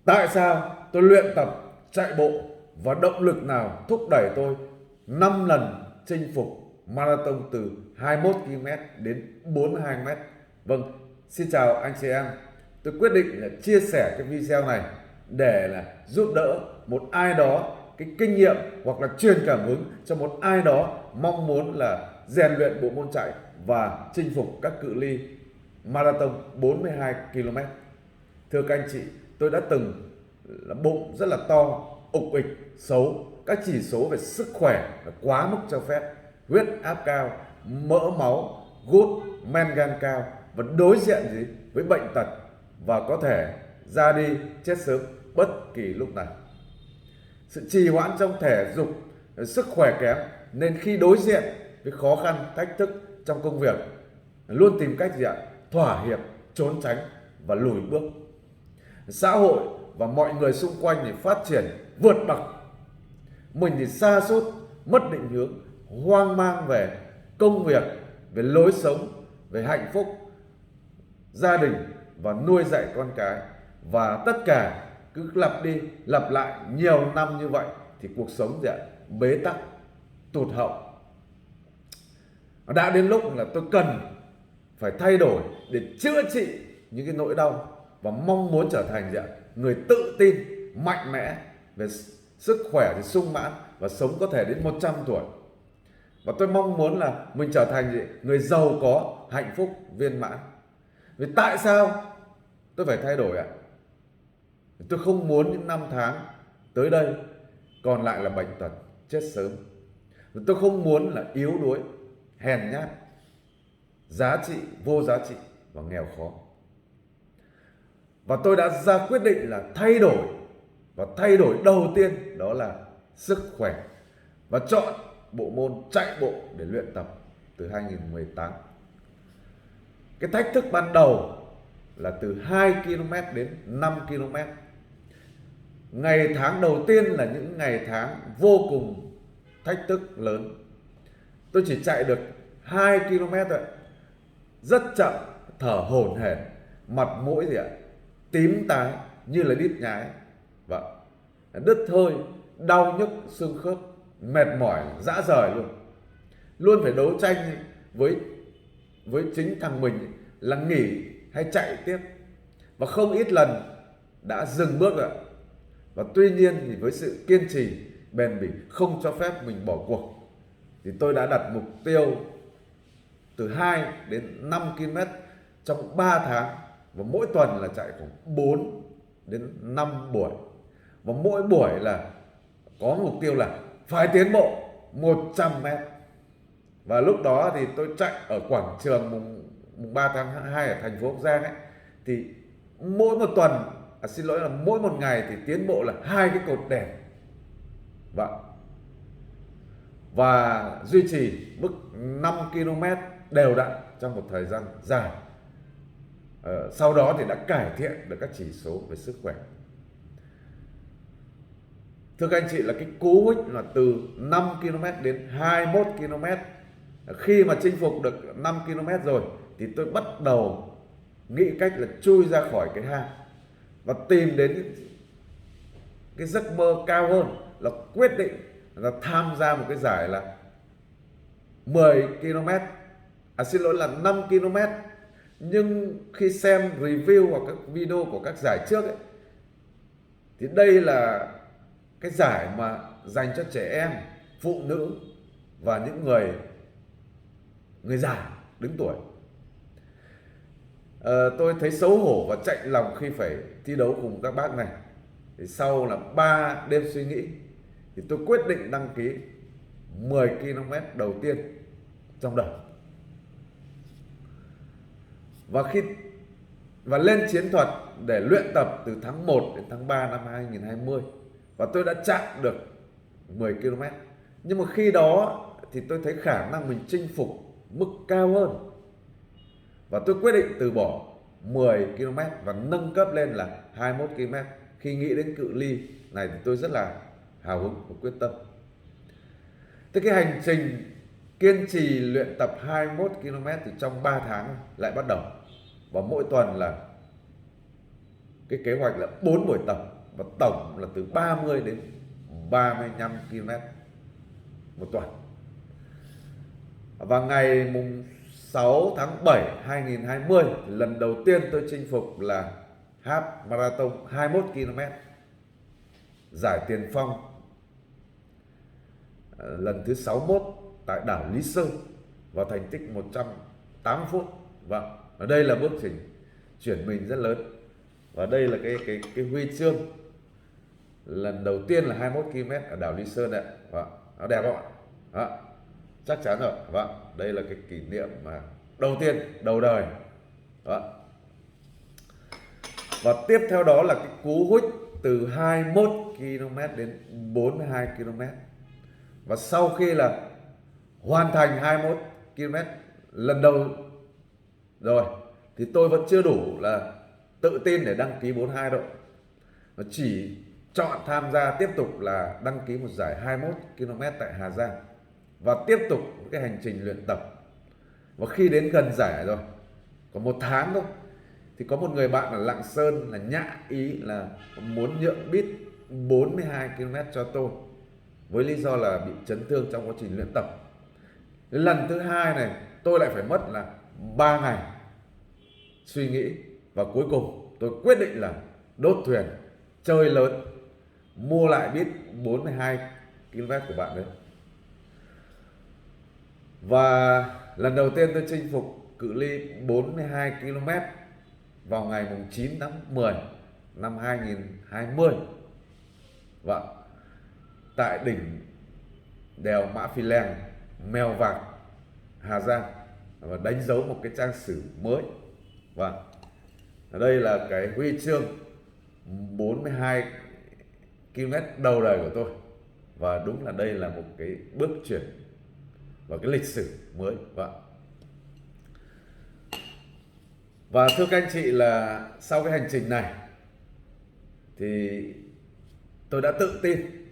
Tại sao tôi luyện tập chạy bộ và động lực nào thúc đẩy tôi 5 lần chinh phục marathon từ 21 km đến 42 km? Vâng, xin chào anh chị em. Tôi quyết định là chia sẻ cái video này để là giúp đỡ một ai đó cái kinh nghiệm hoặc là truyền cảm hứng cho một ai đó mong muốn là rèn luyện bộ môn chạy và chinh phục các cự ly marathon 42 km. Thưa các anh chị, tôi đã từng là bụng rất là to, ục ịch, xấu, các chỉ số về sức khỏe là quá mức cho phép, huyết áp cao, mỡ máu, gút, men gan cao và đối diện với bệnh tật và có thể ra đi chết sớm bất kỳ lúc nào. Sự trì hoãn trong thể dục, sức khỏe kém nên khi đối diện với khó khăn, thách thức trong công việc luôn tìm cách thỏa hiệp, trốn tránh và lùi bước. Xã hội và mọi người xung quanh thì phát triển vượt bậc, mình thì sa sút, mất định hướng, hoang mang về công việc, về lối sống, về hạnh phúc, gia đình và nuôi dạy con cái, và tất cả cứ lặp đi lặp lại nhiều năm như vậy thì cuộc sống bế tắc, tụt hậu. Đã đến lúc là tôi cần phải thay đổi để chữa trị những cái nỗi đau và mong muốn trở thành người tự tin, mạnh mẽ về sức khỏe thì sung mãn và sống có thể đến 100 tuổi. Và tôi mong muốn là mình trở thành người giàu có, hạnh phúc, viên mãn. Vì tại sao tôi phải thay đổi ạ? Tôi không muốn những năm tháng tới đây còn lại là bệnh tật, chết sớm. Tôi không muốn là yếu đuối, hèn nhát, giá trị, vô giá trị và nghèo khó. Và tôi đã ra quyết định là thay đổi. Và thay đổi đầu tiên đó là sức khỏe. Và chọn bộ môn chạy bộ để luyện tập từ 2018. Cái thách thức ban đầu là từ 2 km đến 5 km. Ngày tháng đầu tiên là những ngày tháng vô cùng thách thức lớn. Tôi chỉ chạy được 2 km thôi, rất chậm, thở hổn hển, mặt mũi tím tái như là đít nhái, và đứt hơi, đau nhức xương khớp, mệt mỏi rã rời luôn. Luôn phải đấu tranh với chính thằng mình là nghỉ hay chạy tiếp, và không ít lần đã dừng bước rồi. Và tuy nhiên thì với sự kiên trì, bền bỉ, không cho phép mình bỏ cuộc, thì tôi đã đặt mục tiêu từ 2 đến 5 km trong 3 tháng, và mỗi tuần là chạy khoảng 4 đến 5 buổi. Và mỗi buổi là có mục tiêu là phải tiến bộ 100 mét. Và lúc đó thì tôi chạy ở quảng trường mùng 3 tháng 2 ở thành phố Bắc Giang ấy, thì mỗi một tuần, xin lỗi là mỗi một ngày thì tiến bộ là 2 cái cột đèn. Và duy trì mức 5 km đều đặn trong một thời gian dài. Sau đó thì đã cải thiện được các chỉ số về sức khỏe. Thưa các anh chị, là cái cú hích là từ 5 km đến 21 km. Khi mà chinh phục được 5 km rồi thì tôi bắt đầu nghĩ cách là chui ra khỏi cái hang và tìm đến cái giấc mơ cao hơn, là quyết định là tham gia một cái giải là 10 km, xin lỗi là 5 km. Nhưng khi xem review hoặc các video của các giải trước ấy, thì đây là cái giải mà dành cho trẻ em, phụ nữ và những người già đứng tuổi. Tôi thấy xấu hổ và chạnh lòng khi phải thi đấu cùng các bác này. Thì sau là 3 đêm suy nghĩ thì tôi quyết định đăng ký 10 km đầu tiên trong đời. Và lên chiến thuật để luyện tập từ tháng 1 đến tháng 3 năm 2020. Và tôi đã chạm được 10 km. Nhưng mà khi đó thì tôi thấy khả năng mình chinh phục mức cao hơn. Và tôi quyết định từ bỏ 10 km và nâng cấp lên là 21 km. Khi nghĩ đến cự ly này thì tôi rất là hào hứng và quyết tâm. Thế cái hành trình kiên trì luyện tập 21 km thì trong 3 tháng lại bắt đầu. Và mỗi tuần là cái kế hoạch là 4 buổi tập và tổng là từ 30 đến 35 km một tuần. Và ngày mùng 6 tháng 7 2020 lần đầu tiên tôi chinh phục là half marathon 21 km giải Tiền Phong lần thứ 61 tại đảo Lý Sơn và thành tích 180 phút. Vâng, ở đây là bước chuyển mình rất lớn. Và đây là cái huy chương lần đầu tiên là 21 km ở đảo Lý Sơn đấy. Vâng, nó đẹp không ạ? Đó, chắc chắn rồi. Vâng, đây là cái kỷ niệm mà đầu tiên, đầu đời. Đó. Và tiếp theo đó là cái cú hích từ 21 km đến 42 km. Và sau khi là hoàn thành 21 km lần đầu rồi thì tôi vẫn chưa đủ là tự tin để đăng ký 42 đâu. Nó chỉ chọn tham gia tiếp tục là đăng ký một giải 21 km tại Hà Giang và tiếp tục cái hành trình luyện tập. Và khi đến gần giải rồi, còn 1 tháng thôi, thì có một người bạn ở Lạng Sơn là nhạ ý là muốn nhượng bít 42 km cho tôi với lý do là bị chấn thương trong quá trình luyện tập. Lần thứ hai này tôi lại phải mất là 3 ngày suy nghĩ và cuối cùng tôi quyết định là đốt thuyền chơi lớn, mua lại bít 42 km của bạn đấy. Và lần đầu tiên tôi chinh phục cự ly 42 km vào ngày 9 tháng 10 năm 2020. Vâng, tại đỉnh đèo Mã Pí Lèng, Mèo Vạc, Hà Giang, và đánh dấu một cái trang sử mới. Vâng, ở đây là cái huy chương 42 km đầu đời của tôi. Và đúng là đây là một cái bước chuyển vào cái lịch sử mới. Vâng. Và thưa các anh chị là sau cái hành trình này thì tôi đã tự tin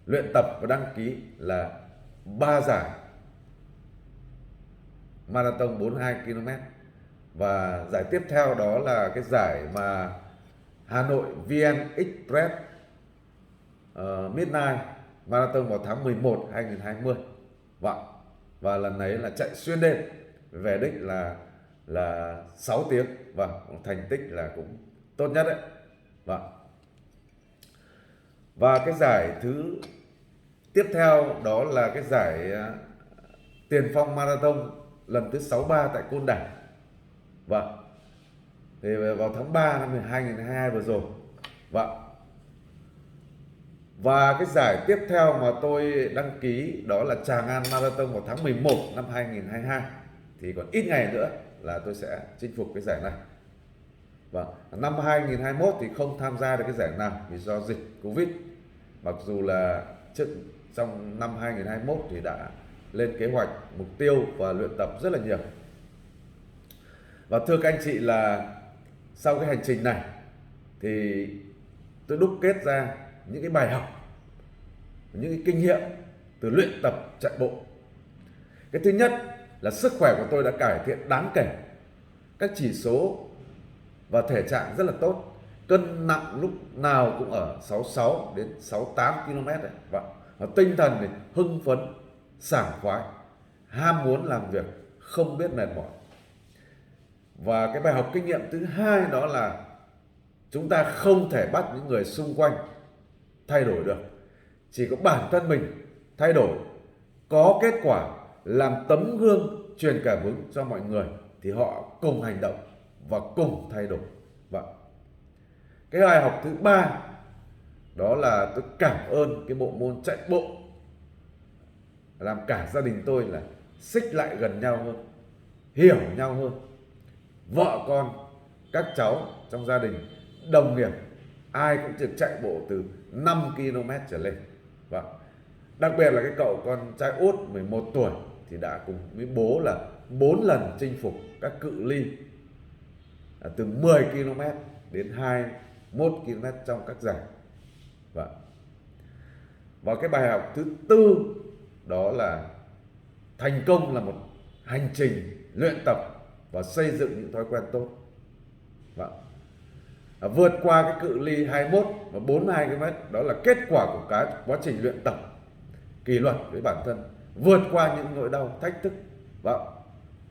luyện tập và đăng ký là 3 giải marathon 42 km. Và giải tiếp theo đó là cái giải mà Hà Nội VN Express Midnight Marathon vào tháng 11 2020. Vâng. Và lần ấy là chạy xuyên đêm, về đích là 6 tiếng. Vâng, thành tích là cũng tốt nhất đấy. Vâng. Và cái giải thứ tiếp theo đó là cái giải Tiền Phong Marathon lần thứ 63 tại Côn Đảo. Vâng. Thì vào tháng 3 năm 2022 vừa rồi. Vâng. Và cái giải tiếp theo mà tôi đăng ký đó là Tràng An Marathon vào tháng 11 năm 2022. Thì còn ít ngày nữa là tôi sẽ chinh phục cái giải này. Vâng, năm 2021 thì không tham gia được cái giải nào vì do dịch Covid. Mặc dù là trong năm 2021 thì đã lên kế hoạch, mục tiêu và luyện tập rất là nhiều. Và thưa các anh chị là sau cái hành trình này thì tôi đúc kết ra những cái bài học, những cái kinh nghiệm từ luyện tập chạy bộ. Cái thứ nhất là sức khỏe của tôi đã cải thiện đáng kể. Các chỉ số và thể trạng rất là tốt. Cân nặng lúc nào cũng ở 66 đến 68 km đấy. Và tinh thần thì hưng phấn, sảng khoái, ham muốn làm việc, không biết mệt mỏi. Và cái bài học kinh nghiệm thứ hai đó là chúng ta không thể bắt những người xung quanh thay đổi được. Chỉ có bản thân mình thay đổi, có kết quả, làm tấm gương truyền cảm hứng cho mọi người thì họ cùng hành động và cùng thay đổi. Vậy. Cái bài học thứ ba đó là tôi cảm ơn cái bộ môn chạy bộ làm cả gia đình tôi là xích lại gần nhau hơn, hiểu nhau hơn. Vợ con, các cháu trong gia đình, đồng nghiệp ai cũng được chạy bộ từ 5 km trở lên. Vâng. Đặc biệt là cái cậu con trai út 11 tuổi thì đã cùng với bố là 4 lần chinh phục các cự ly từ 10 km đến 21 km trong các giải. Vâng. Và cái bài học thứ tư đó là thành công là một hành trình luyện tập và xây dựng những thói quen tốt. Vâng. vượt qua cái cự ly 21 và 42 km. Đó là kết quả của cái quá trình luyện tập kỷ luật với bản thân, vượt qua những nỗi đau thách thức và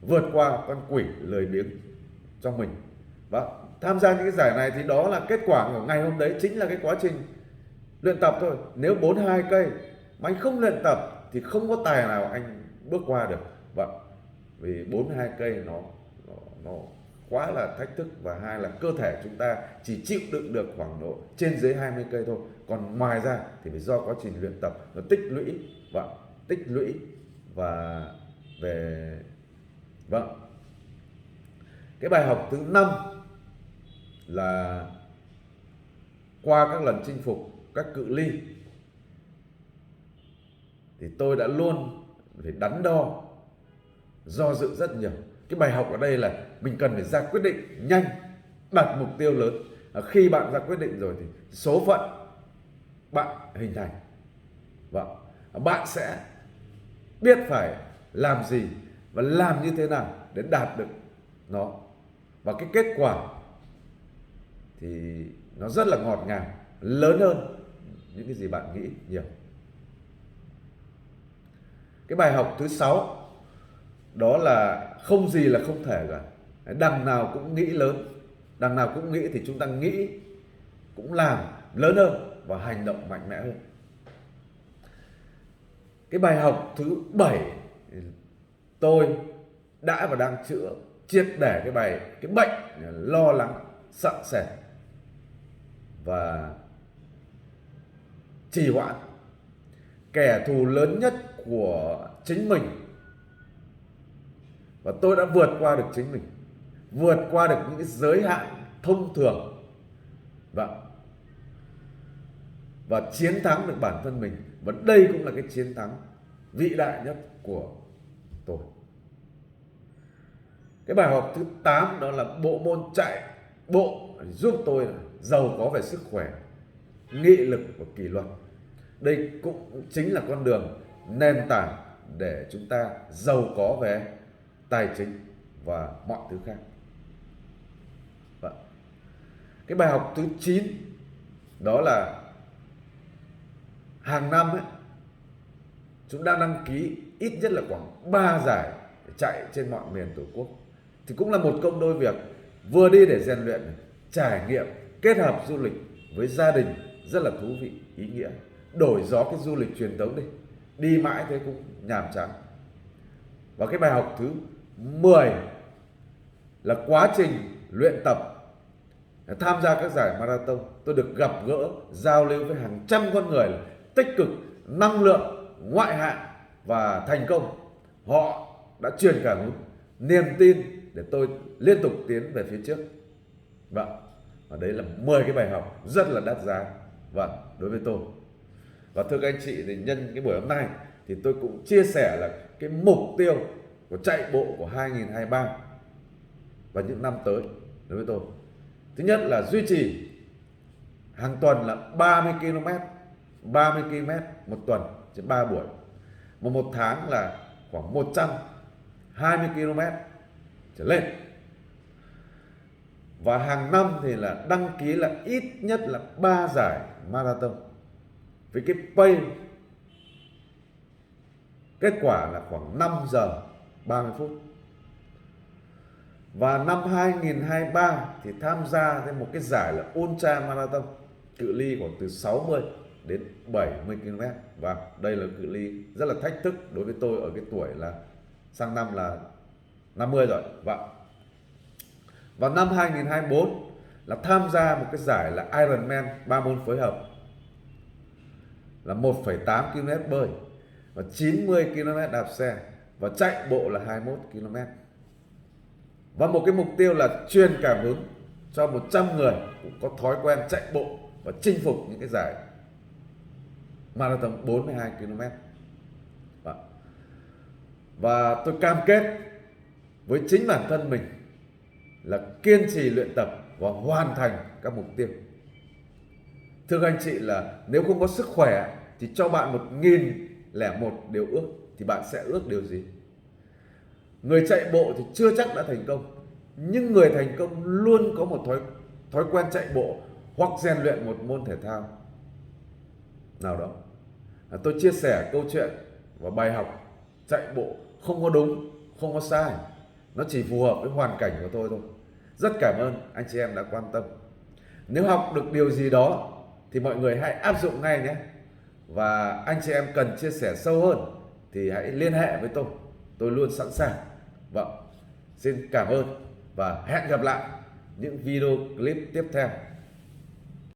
vượt qua con quỷ lười biếng trong mình. Và tham gia những cái giải này thì đó là kết quả của ngày hôm đấy, chính là cái quá trình luyện tập thôi. Nếu 42 cây mà anh không luyện tập thì không có tài nào anh bước qua được. Vậy vì 42 cây nó quá là thách thức, và hai là cơ thể chúng ta chỉ chịu đựng được khoảng độ trên dưới 20 cây thôi. Còn ngoài ra thì phải do quá trình luyện tập nó tích lũy và về cái bài học thứ 5 là qua các lần chinh phục các cự ly thì tôi đã luôn phải đắn đo, do dự rất nhiều. Cái bài học ở đây là mình cần phải ra quyết định nhanh, đặt mục tiêu lớn. Khi bạn ra quyết định rồi thì số phận bạn hình thành, và bạn sẽ biết phải làm gì và làm như thế nào để đạt được nó. Và cái kết quả thì nó rất là ngọt ngào, lớn hơn những cái gì bạn nghĩ nhiều. Cái bài học thứ 6 đó là không gì là không thể cả. Đằng nào cũng nghĩ lớn, đằng nào cũng nghĩ thì chúng ta nghĩ cũng làm lớn hơn và hành động mạnh mẽ hơn. Cái bài học thứ 7, tôi đã và đang chữa triệt để cái bệnh lo lắng, sợ sệt và trì hoãn. Kẻ thù lớn nhất của chính mình, và tôi đã vượt qua được chính mình, vượt qua được những cái giới hạn thông thường và chiến thắng được bản thân mình. Và đây cũng là cái chiến thắng vĩ đại nhất của tôi. Cái bài học thứ 8 đó là bộ môn chạy bộ giúp tôi giàu có về sức khỏe, nghị lực và kỷ luật. Đây cũng chính là con đường nền tảng để chúng ta giàu có về tài chính và mọi thứ khác. Cái bài học thứ 9 đó là hàng năm chúng ta đăng ký ít nhất là khoảng 3 giải để chạy trên mọi miền Tổ quốc. Thì cũng là một công đôi việc, vừa đi để rèn luyện, trải nghiệm, kết hợp du lịch với gia đình rất là thú vị, ý nghĩa. Đổi gió cái du lịch truyền thống đi mãi thế cũng nhàm chán. Và cái bài học thứ 10 là quá trình luyện tập, tham gia các giải marathon, tôi được gặp gỡ, giao lưu với hàng trăm con người tích cực, năng lượng, ngoại hạng và thành công. Họ đã truyền cảm hứng, niềm tin để tôi liên tục tiến về phía trước. Và đấy là 10 cái bài học rất là đắt giá đối với tôi. Và thưa các anh chị, thì nhân cái buổi hôm nay thì tôi cũng chia sẻ là cái mục tiêu của chạy bộ của 2023 và những năm tới đối với tôi. Thứ nhất là duy trì hàng tuần là 30 km một tuần trên 3 buổi. Một tháng là khoảng 120 km trở lên. Và hàng năm thì là đăng ký là ít nhất là 3 giải marathon với cái pace kết quả là khoảng 5 giờ 30 phút. Và năm 2023 thì tham gia thêm một cái giải là Ultra Marathon, cự ly khoảng từ 60 đến 70 km. Và đây là cự ly rất là thách thức đối với tôi ở cái tuổi là sang năm là 50 rồi. Và năm 2024 là tham gia một cái giải là Ironman 3 môn phối hợp là 1,8 km bơi và 90 km đạp xe và chạy bộ là 21 km. Và một cái mục tiêu là truyền cảm hứng cho 100 người cũng có thói quen chạy bộ và chinh phục những cái giải marathon 42 km. Và tôi cam kết với chính bản thân mình là kiên trì luyện tập và hoàn thành các mục tiêu. Thưa các anh chị, là nếu không có sức khỏe thì cho bạn 1001 điều ước thì bạn sẽ ước điều gì? Người chạy bộ thì chưa chắc đã thành công, nhưng người thành công luôn có một thói quen chạy bộ hoặc rèn luyện một môn thể thao nào đó. Tôi chia sẻ câu chuyện và bài học chạy bộ không có đúng, không có sai, nó chỉ phù hợp với hoàn cảnh của tôi thôi. Rất cảm ơn anh chị em đã quan tâm. Nếu học được điều gì đó thì mọi người hãy áp dụng ngay nhé. Và anh chị em cần chia sẻ sâu hơn thì hãy liên hệ với tôi luôn sẵn sàng. Vâng, xin cảm ơn và hẹn gặp lại những video clip tiếp theo.